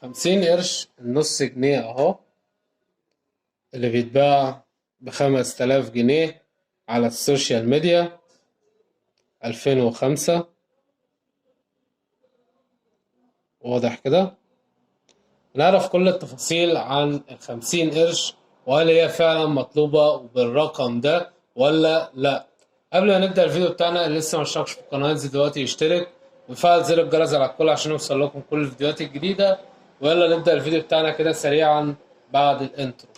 50 قرش النص جنيه اهو، اللي بيتباع ب5000 جنيه على السوشيال ميديا 2005. واضح كده؟ نعرف كل التفاصيل عن ال50 قرش، وهل هي فعلا مطلوبة بالرقم ده ولا لا. قبل ما نبدأ الفيديو بتاعنا، اللي لسه ما اشتركش في القناة ينزل دلوقتي يشترك ويفعل زر الجرس على الكل عشان يوصل لكم كل الفيديوهات الجديدة. ويلا نبدأ الفيديو بتاعنا كده سريعا بعد الانترو.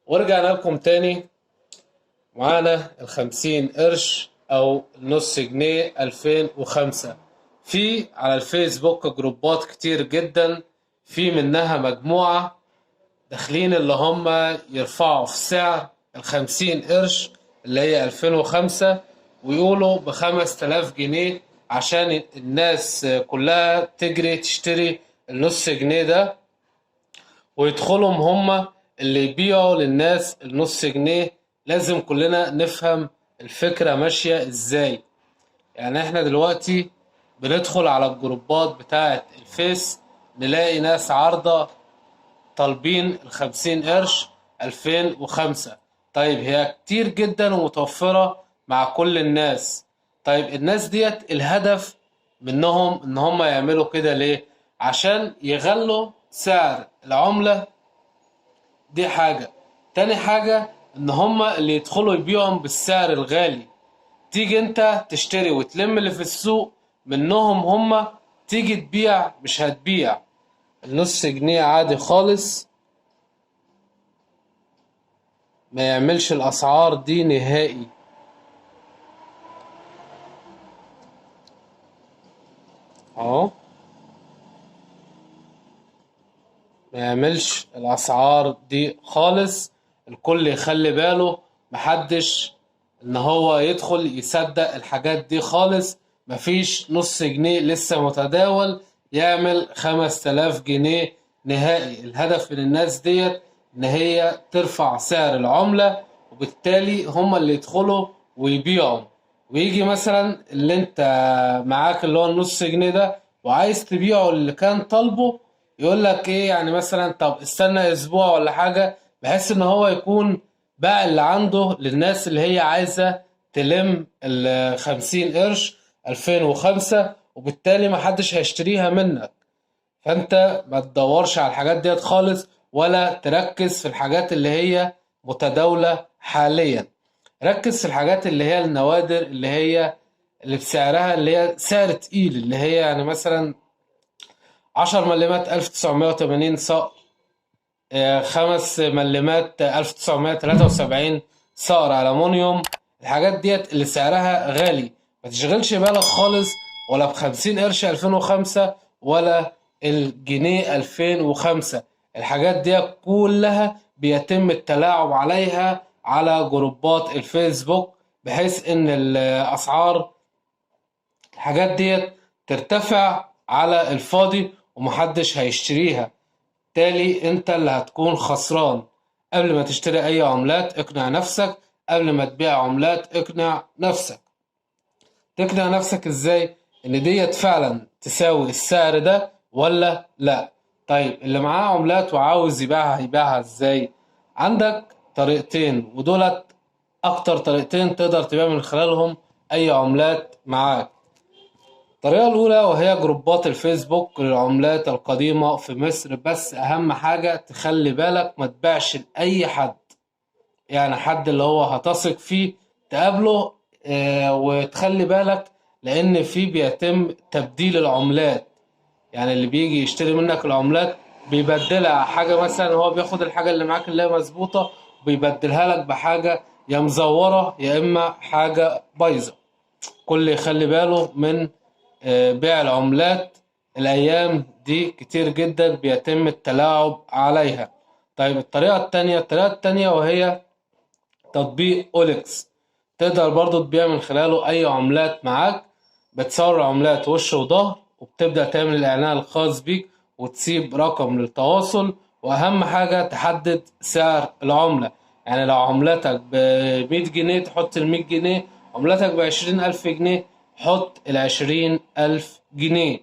ورجعنا لكم تاني. معانا ال50 قرش او النص جنيه 2005. في على الفيسبوك جروبات كتير جدا، في منها مجموعة داخلين اللي هم يرفعوا في سعر ال50 قرش اللي هي 2005، ويقولوا ب5000 جنيه عشان الناس كلها تجري تشتري النص جنيه ده، ويدخلهم هم اللي يبيعوا للناس النص جنيه. لازم كلنا نفهم الفكرة ماشية ازاي. يعني احنا دلوقتي بندخل على الجروبات بتاعة الفيس، نلاقي ناس عارضة طالبين ال50 قرش 2005. طيب هي كتير جدا ومتوفرة مع كل الناس. طيب الناس ديت الهدف منهم ان هم يعملوا كده ليه؟ عشان يغلوا سعر العملة. دي حاجة. تاني حاجة ان هم اللي يدخلوا يبيعهم بالسعر الغالي، تيجي انت تشتري وتلم اللي في السوق منهم، هم تيجي تبيع مش هتبيع النص جنيه عادي خالص. ما يعملش الاسعار دي نهائي. اهو ما يعملش الاسعار دي خالص. الكل يخلي باله، محدش ان هو يدخل يصدق الحاجات دي خالص. مفيش نص جنيه لسه متداول يعمل 5000 جنيه نهائي. الهدف من الناس ديت ان هي ترفع سعر العملة، وبالتالي هم اللي يدخلوا ويبيعوا. ويجي مثلا اللي انت معاك اللي هو النص جنيه ده وعايز تبيعه اللي كان طالبه، يقول لك ايه يعني مثلا طب استنى اسبوع ولا حاجة، بحيث ان هو يكون باع اللي عنده للناس اللي هي عايزة تلم ال50 قرش 2005، وبالتالي محدش هيشتريها منك. فانت ما تدورش على الحاجات ديت خالص، ولا تركز في الحاجات اللي هي متداولة حاليا. ركز في الحاجات اللي هي النوادر، اللي بسعرها اللي هي سعر تقيل، اللي هي يعني مثلا 10 مليمات 1980 صقر، 5 مليمات 1973 صقر ألمونيوم. الحاجات ديت اللي سعرها غالي، ما تشغلش بالك خالص ولا ب50 قرش 2005 ولا الجنيه 2005. الحاجات ديت كلها بيتم التلاعب عليها على جروبات الفيسبوك، بحيث ان الاسعار الحاجات ديت ترتفع على الفاضي ومحدش هيشتريها. بالتالي انت اللي هتكون خسران. قبل ما تشتري اي عملات اقنع نفسك، قبل ما تبيع عملات اقنع نفسك. تقنع نفسك ازاي ان ديت فعلا تساوي السعر ده ولا لا؟ طيب اللي معاه عملات وعاوز يبيعها هيبيعها ازاي؟ عندك طريقتين، ودولت اكتر طريقتين تقدر تبيع من خلالهم اي عملات معاك. الطريقة الأولى وهي جروبات الفيسبوك للعملات القديمة في مصر، بس أهم حاجة تخلي بالك ما تبيعش لأي حد. يعني حد اللي هو هتثق فيه تقابله، وتخلي بالك لأن فيه بيتم تبديل العملات. يعني اللي بيجي يشتري منك العملات بيبدلها حاجة، مثلا هو بياخد الحاجة اللي معاك اللي هي مظبوطة وبيبدلها لك بحاجة يا مزورة يا إما حاجة بايظة. كل يخلي باله من بيع العملات. الأيام دي كتير جدا بيتم التلاعب عليها. طيب الطريقة التانية وهي تطبيق أوليكس. تقدر برضو تبيع من خلاله أي عملات معاك. بتصور العملات وش وظهر، وبتبدأ تعمل الإعلان الخاص بيك وتسيب رقم للتواصل. وأهم حاجة تحدد سعر العملة. يعني لو عملتك ب100 جنيه تحط ال100 جنيه عملتك ب20,000 جنيه، حط ال20,000 جنيه.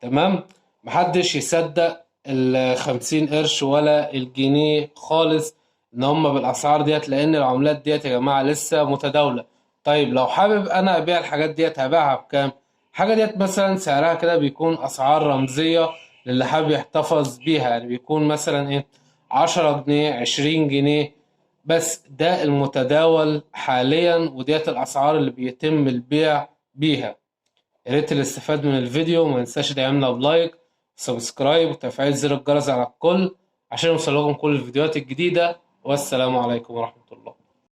تمام. محدش يصدق ال50 قرش ولا الجنيه خالص ان هما بالاسعار ديت، لان العملات ديت يا جماعة لسه متداولة. طيب لو حابب انا ابيع الحاجات ديت هبيعها بكام؟ الحاجة ديت مثلا سعرها كده بيكون اسعار رمزية للي حابب يحتفظ بيها، يعني بيكون مثلا ايه، 10 جنيه، 20 جنيه. بس ده المتداول حاليا، وديت الاسعار اللي بيتم البيع بيها. يا ريت اللي استفاد من الفيديو ما ينساش يدعمنا بلايك، سبسكرايب، وتفعيل زر الجرس على الكل عشان يوصلكم كل الفيديوهات الجديدة. والسلام عليكم ورحمة الله.